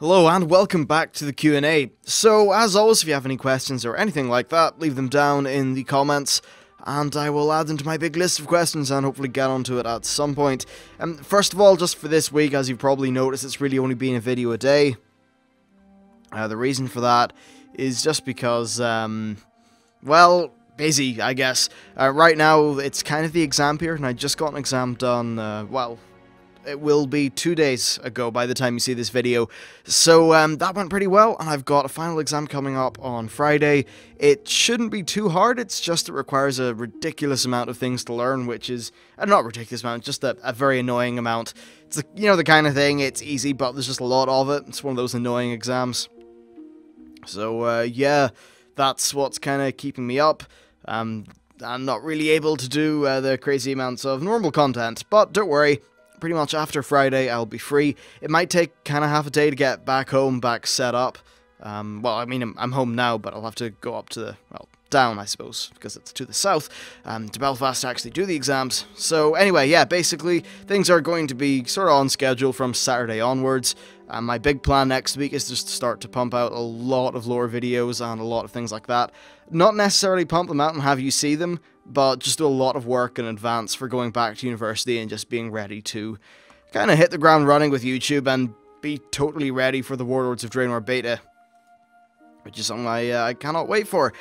Hello and welcome back to the Q&A. So, as always, if you have any questions or anything like that, leave them down in the comments, and I will add them to my big list of questions and hopefully get onto it at some point. First of all, just for this week, as you've probably noticed, it's really only been a video a day. The reason for that is just because, well, busy, I guess. Right now, it's kind of the exam period, and I just got an exam done, well, it will be 2 days ago by the time you see this video. So that went pretty well, and I've got a final exam coming up on Friday. It shouldn't be too hard, it's just it requires a ridiculous amount of things to learn, which is, not ridiculous amount, just a very annoying amount. It's the, the kind of thing, it's easy, but there's just a lot of it. It's one of those annoying exams. So yeah, that's what's kind of keeping me up. I'm not really able to do the crazy amounts of normal content, but don't worry. Pretty much after Friday, I'll be free. It might take kind of half a day to get back home, back set up. Well, I mean, I'm home now, but I'll have to go up to the, well, down, I suppose, because it's to the south, to Belfast to actually do the exams. So anyway, yeah, basically, things are going to be sort of on schedule from Saturday onwards. My big plan next week is just to start to pump out a lot of lore videos and a lot of things like that. Not necessarily pump them out and have you see them, but just do a lot of work in advance for going back to university and just being ready to kind of hit the ground running with YouTube and be totally ready for the Warlords of Draenor beta, which is something I cannot wait for.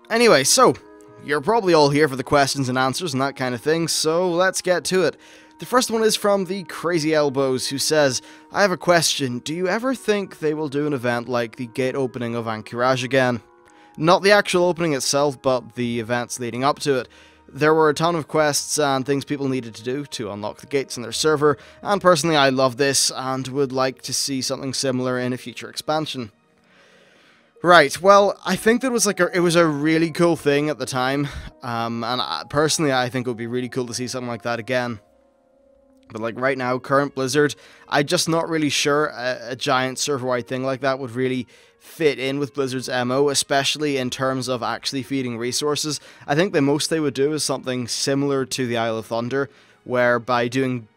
Anyway, so, you're probably all here for the questions and answers and that kind of thing, so let's get to it. The first one is from the Crazy Elbows, who says, I have a question. Do you ever think they will do an event like the gate opening of AQish again? Not the actual opening itself, but the events leading up to it. There were a ton of quests and things people needed to do to unlock the gates in their server, and personally I love this and would like to see something similar in a future expansion. Right, well, I think that it was a really cool thing at the time, personally I think it would be really cool to see something like that again. But like right now, current Blizzard, I'm just not really sure a giant server-wide thing like that would really fit in with Blizzard's MO, especially in terms of actually feeding resources. I think the most they would do is something similar to the Isle of Thunder, where by doing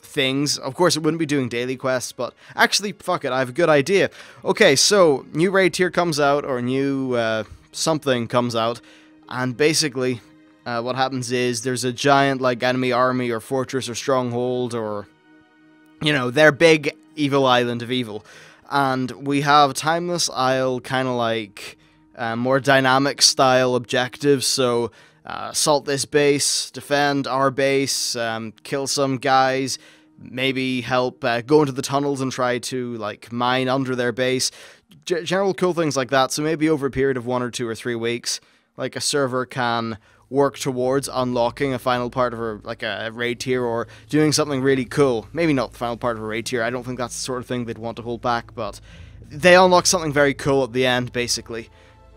things, of course it wouldn't be doing daily quests, but actually, fuck it, I have a good idea. Okay, so, new raid tier comes out, or new something comes out, and basically, what happens is there's a giant, like, enemy army, or fortress, or stronghold, or, their big evil island of evil. And we have Timeless Isle, kind of like more dynamic style objectives, so assault this base, defend our base, kill some guys, maybe help go into the tunnels and try to like mine under their base, general cool things like that. So maybe over a period of 1 or 2 or 3 weeks, like a server can work towards unlocking a final part of a raid tier, or doing something really cool. Maybe not the final part of a raid tier, I don't think that's the sort of thing they'd want to hold back, but they unlock something very cool at the end, basically,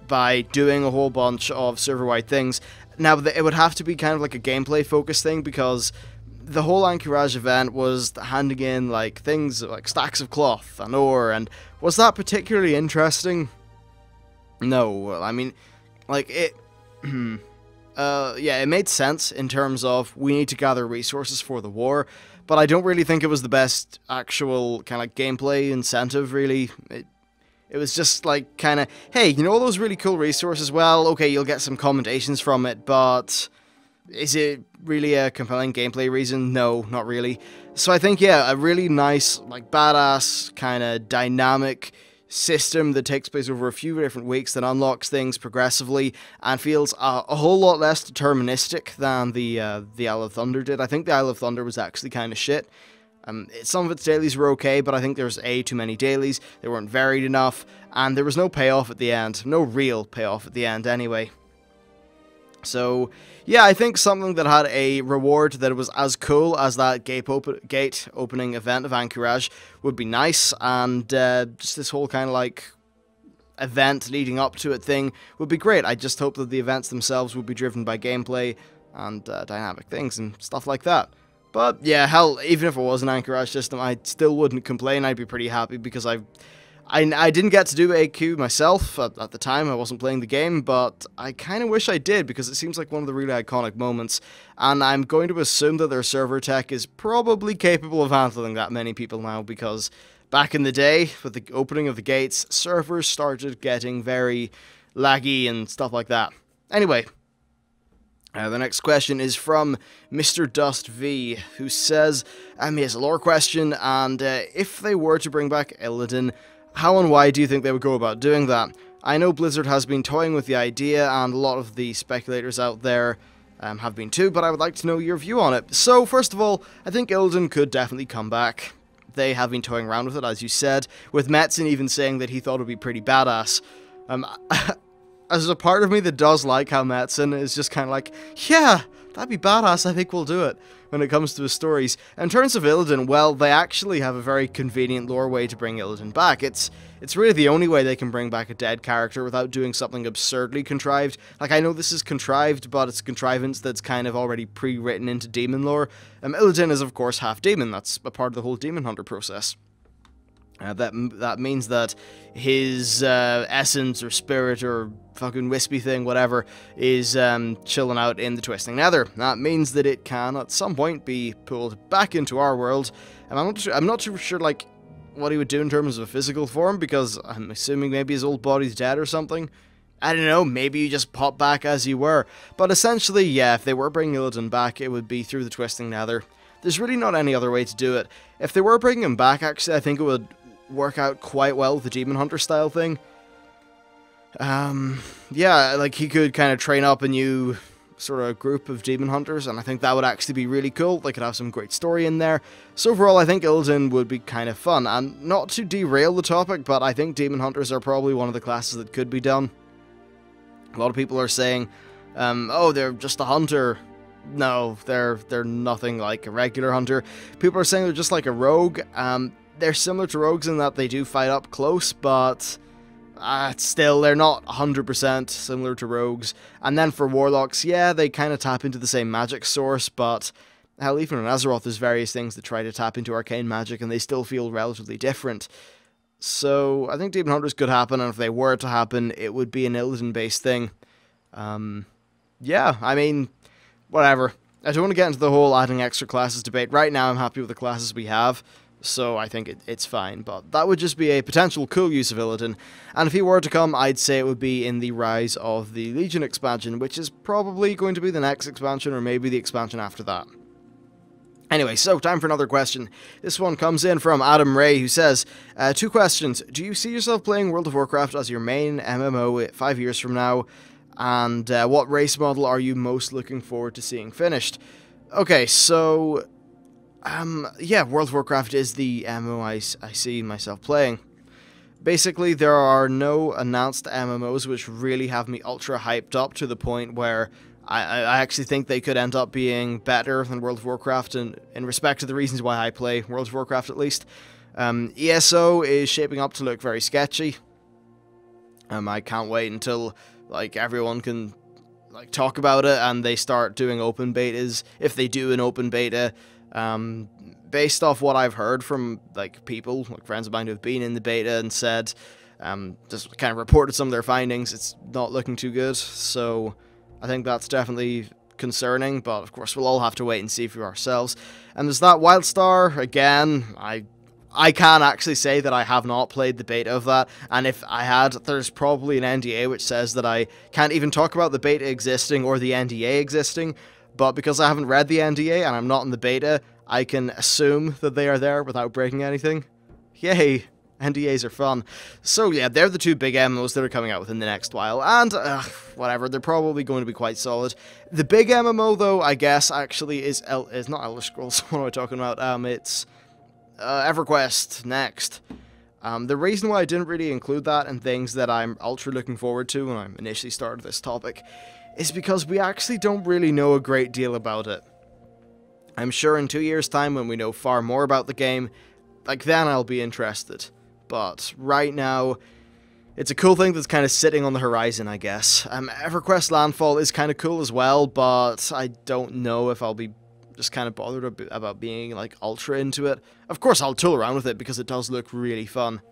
by doing a whole bunch of server-wide things. Now, it would have to be kind of like a gameplay-focused thing, because the whole AQish event was handing in, like, things like stacks of cloth and ore, and was that particularly interesting? No, I mean, like, it... yeah, it made sense in terms of we need to gather resources for the war, but I don't really think it was the best actual kind of gameplay incentive, really. It was just like kind of, hey, all those really cool resources? Well, okay, you'll get some commendations from it, but is it really a compelling gameplay reason? No, not really. So I think, yeah, a really nice, like, badass, kind of dynamic system that takes place over a few different weeks that unlocks things progressively and feels a whole lot less deterministic than the Isle of Thunder did. I think the Isle of Thunder was actually kind of shit. Some of its dailies were okay, but I think there's too many dailies, they weren't varied enough, and there was no payoff at the end. No real payoff at the end, anyway. So, yeah, I think something that had a reward that was as cool as that gate opening event of AQish would be nice, and just this whole kind of like event leading up to it thing would be great. I just hope that the events themselves would be driven by gameplay and dynamic things and stuff like that. But yeah, hell, even if it was an AQish system, I still wouldn't complain. I'd be pretty happy because I didn't get to do AQ myself at the time. I wasn't playing the game, but I kind of wish I did, because it seems like one of the really iconic moments, and I'm going to assume that their server tech is probably capable of handling that many people now, because back in the day, with the opening of the gates, servers started getting very laggy and stuff like that. Anyway, the next question is from Mr. Dust V, who says, he has a lore question, and if they were to bring back Illidan, how and why do you think they would go about doing that? I know Blizzard has been toying with the idea, and a lot of the speculators out there have been too, but I would like to know your view on it. So, first of all, I think Illidan could definitely come back. They have been toying around with it, as you said, with Metzen even saying that he thought it would be pretty badass. There's a part of me that does like how Metzen is just kind of like, yeah, that'd be badass, I think we'll do it, when it comes to his stories. In terms of Illidan, well, they actually have a very convenient lore way to bring Illidan back. It's really the only way they can bring back a dead character without doing something absurdly contrived. Like, I know this is contrived, but it's a contrivance that's kind of already pre-written into demon lore. Illidan is, of course, half demon. That's a part of the whole demon hunter process. That means that his essence or spirit or fucking wispy thing, whatever, is chilling out in the Twisting Nether. That means that it can, at some point, be pulled back into our world. And I'm not too sure, like, what he would do in terms of a physical form, because I'm assuming maybe his old body's dead or something. I don't know, maybe you just pop back as you were. But essentially, yeah, if they were bringing Illidan back, it would be through the Twisting Nether. There's really not any other way to do it. If they were bringing him back, actually, I think it would work out quite well with the Demon Hunter style thing. Yeah, like he could kind of train up a new sort of group of Demon Hunters, and I think that would actually be really cool. They could have some great story in there. So overall, I think Illidan would be kind of fun, and not to derail the topic, but I think Demon Hunters are probably one of the classes that could be done. A lot of people are saying, oh, they're just a hunter. No, they're nothing like a regular hunter. People are saying they're just like a rogue. They're similar to rogues in that they do fight up close, but still, they're not 100% similar to rogues. And then for warlocks, yeah, they kind of tap into the same magic source, but hell, even in Azeroth, there's various things that try to tap into arcane magic, and they still feel relatively different. So, I think Demon Hunters could happen, and if they were to happen, it would be an Illidan-based thing. Yeah, I mean, whatever. I don't want to get into the whole adding extra classes debate. Right now, I'm happy with the classes we have, so I think it's fine, but that would just be a potential cool use of Illidan, and if he were to come, I'd say it would be in the Rise of the Legion expansion, which is probably going to be the next expansion, or maybe the expansion after that. Anyway, so time for another question. This one comes in from Adam Ray, who says, 2 questions. Do you see yourself playing World of Warcraft as your main MMO 5 years from now? And what race model are you most looking forward to seeing finished? Okay, so yeah, World of Warcraft is the MMO I see myself playing. Basically, there are no announced MMOs which really have me ultra hyped up to the point where I actually think they could end up being better than World of Warcraft in respect to the reasons why I play World of Warcraft, at least. ESO is shaping up to look very sketchy. I can't wait until like everyone can like talk about it and they start doing open betas, if they do an open beta. Based off what I've heard from like people, like friends of mine who have been in the beta and said, just kind of reported some of their findings, it's not looking too good, so I think that's definitely concerning, but of course we'll all have to wait and see for ourselves. And there's that Wildstar, again, I can actually say that I have not played the beta of that, and if I had, there's probably an NDA which says that I can't even talk about the beta existing or the NDA existing, but because I haven't read the NDA and I'm not in the beta, I can assume that they are there without breaking anything. Yay! NDAs are fun. So yeah, they're the 2 big MMOs that are coming out within the next while, and whatever, they're probably going to be quite solid. The big MMO though, I guess, actually is not Elder Scrolls, what am I talking about? It's EverQuest next. The reason why I didn't really include that in things that I'm ultra looking forward to when I initially started this topic is because we actually don't really know a great deal about it. I'm sure in 2 years' time, when we know far more about the game, like then I'll be interested. But right now, it's a cool thing that's kind of sitting on the horizon, I guess. EverQuest Landfall is kind of cool as well, but I don't know if I'll be just kind of bothered about being like ultra into it. Of course, I'll tool around with it because it does look really fun.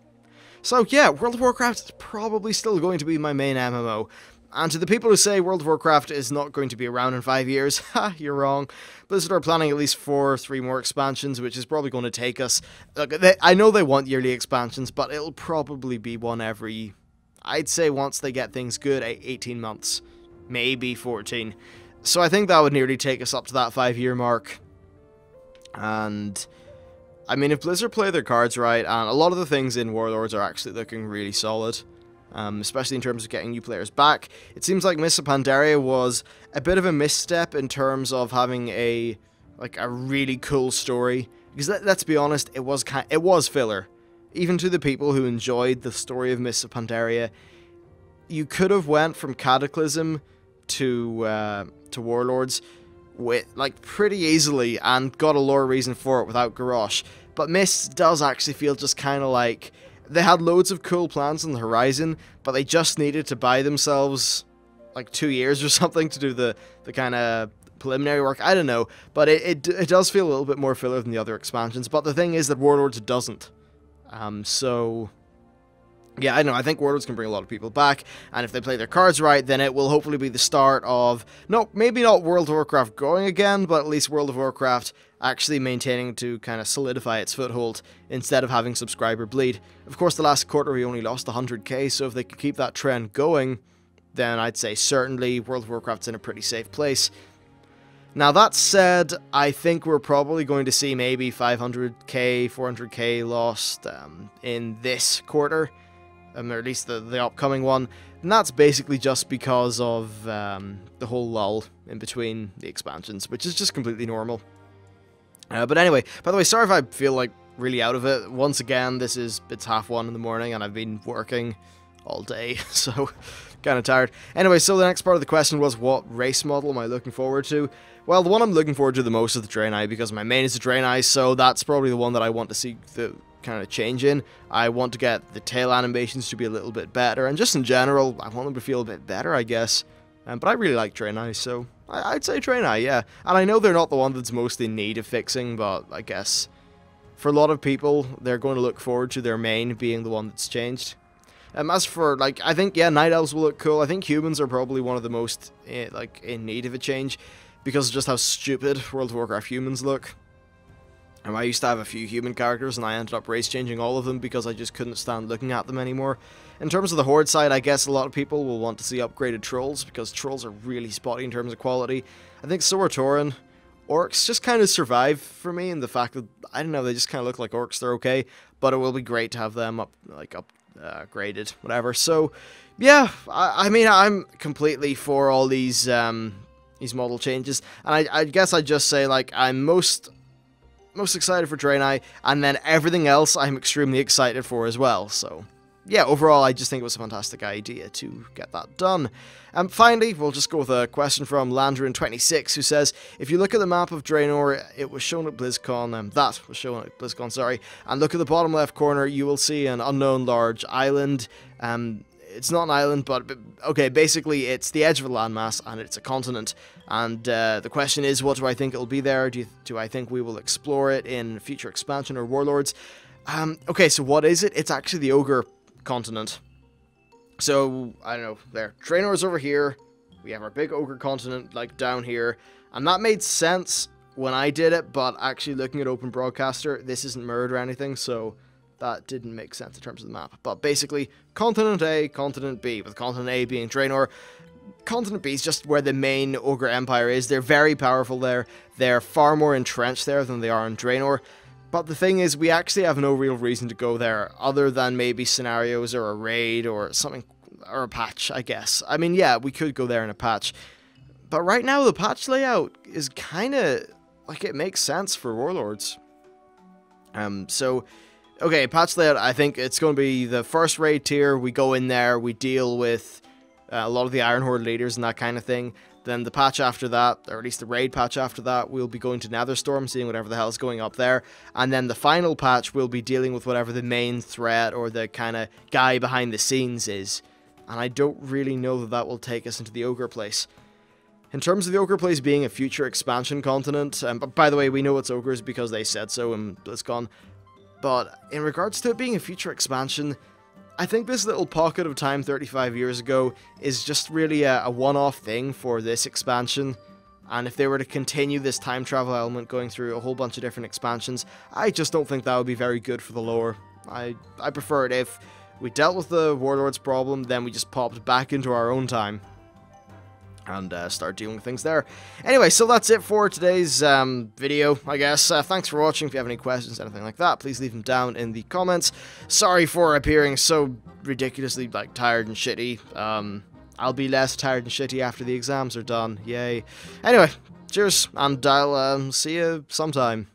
So yeah, World of Warcraft is probably still going to be my main MMO. And to the people who say World of Warcraft is not going to be around in 5 years, ha, you're wrong. Blizzard are planning at least 3 more expansions, which is probably going to take us... Look, I know they want yearly expansions, but it'll probably be one every... I'd say once they get things good, 18 months. Maybe 14. So I think that would nearly take us up to that 5-year mark. And... I mean, if Blizzard play their cards right, and a lot of the things in Warlords are actually looking really solid... especially in terms of getting new players back. It seems like Mists of Pandaria was a bit of a misstep in terms of having a really cool story. Because let's be honest, it was filler. Even to the people who enjoyed the story of Mists of Pandaria, you could have went from Cataclysm to Warlords with pretty easily and got a lore reason for it without Garrosh. But Mists does actually feel just kind of like... They had loads of cool plans on the horizon, but they just needed to buy themselves 2 years or something to do the kind of preliminary work. I don't know, but it does feel a little bit more filler than the other expansions. But the thing is that Warlords doesn't. So yeah, I don't know. I think Warlords can bring a lot of people back, and if they play their cards right, then it will hopefully be the start of maybe not World of Warcraft growing again, but at least World of Warcraft actually maintaining to kind of solidify its foothold instead of having subscriber bleed. Of course, the last quarter we only lost 100k, so if they could keep that trend going, then I'd say certainly World of Warcraft's in a pretty safe place. Now that said, I think we're probably going to see maybe 500k, 400k lost in this quarter, or at least the upcoming one, and that's basically just because of the whole lull in between the expansions, which is just completely normal. But anyway, by the way, sorry if I feel really out of it. Once again, it's 1:30 in the morning and I've been working all day, so kind of tired. Anyway, so the next part of the question was, what race model am I looking forward to? Well, the one I'm looking forward to the most is the Draenei, because my main is the Draenei, so that's probably the one that I want to see the kind of change in. I want to get the tail animations to be a little bit better, and just in general, I want them to feel a bit better, I guess. But I really like Draenei, so I'd say Draenei, yeah. And I know they're not the one that's most in need of fixing, but I guess for a lot of people, they're going to look forward to their main being the one that's changed. As for, I think, yeah, Night Elves will look cool. I think humans are probably one of the most, in need of a change, because of just how stupid World of Warcraft humans look. I used to have a few human characters, and I ended up race changing all of them because I just couldn't stand looking at them anymore. In terms of the Horde side, I guess a lot of people will want to see upgraded Trolls, because Trolls are really spotty in terms of quality. I think so are Tauren. Orcs just kind of survive for me in the fact that, I don't know, they just kind of look like Orcs, they're okay, but it will be great to have them upgraded, whatever. So, yeah, I mean, I'm completely for all these model changes, and I guess I'd just say, I'm most excited for Draenei, and then everything else I'm extremely excited for as well, so... Yeah, overall, I just think it was a fantastic idea to get that done. And finally, we'll just go with a question from Landrin26, who says, if you look at the map of Draenor, it was shown at BlizzCon, that was shown at BlizzCon, sorry, and look at the bottom left corner, you will see an unknown large island. It's not an island, but okay, basically it's the edge of a landmass, and it's a continent. And the question is, what do I think it'll be there? Do I think we will explore it in future expansion or Warlords? Okay, so what is it? It's actually the Ogre continent. So, I don't know, there. Draenor's over here. We have our big Ogre continent, down here. And that made sense when I did it, but actually looking at Open Broadcaster, this isn't mirrored or anything, so that didn't make sense in terms of the map. But basically, Continent A, Continent B, with Continent A being Draenor. Continent B is just where the main Ogre Empire is. They're very powerful there. They're far more entrenched there than they are in Draenor. But the thing is, we actually have no real reason to go there, other than maybe scenarios or a raid or something, or a patch, I guess. I mean, yeah, we could go there in a patch. But right now, the patch layout is kind of, it makes sense for Warlords. So, okay, patch layout, I think it's going to be the first raid tier. We go in there, we deal with a lot of the Iron Horde leaders and that kind of thing. Then the patch after that, or at least the raid patch after that, we'll be going to Netherstorm, seeing whatever the hell is going up there. And then the final patch, we'll be dealing with whatever the main threat or the kind of guy behind the scenes is. And I don't really know that that will take us into the Ogre place. In terms of the Ogre place being a future expansion continent, but by the way, we know it's Ogres because they said so in BlizzCon. But in regards to it being a future expansion, I think this little pocket of time 35 years ago is just really a one-off thing for this expansion. And if they were to continue this time travel element going through a whole bunch of different expansions, I just don't think that would be very good for the lore. I prefer it if we dealt with the Warlord's problem, then we just popped back into our own time and start dealing with things there. Anyway, so that's it for today's video, I guess. Thanks for watching. If you have any questions, anything like that, please leave them down in the comments. Sorry for appearing so ridiculously, like, tired and shitty. I'll be less tired and shitty after the exams are done. Yay. Anyway, cheers, and I'll see you sometime.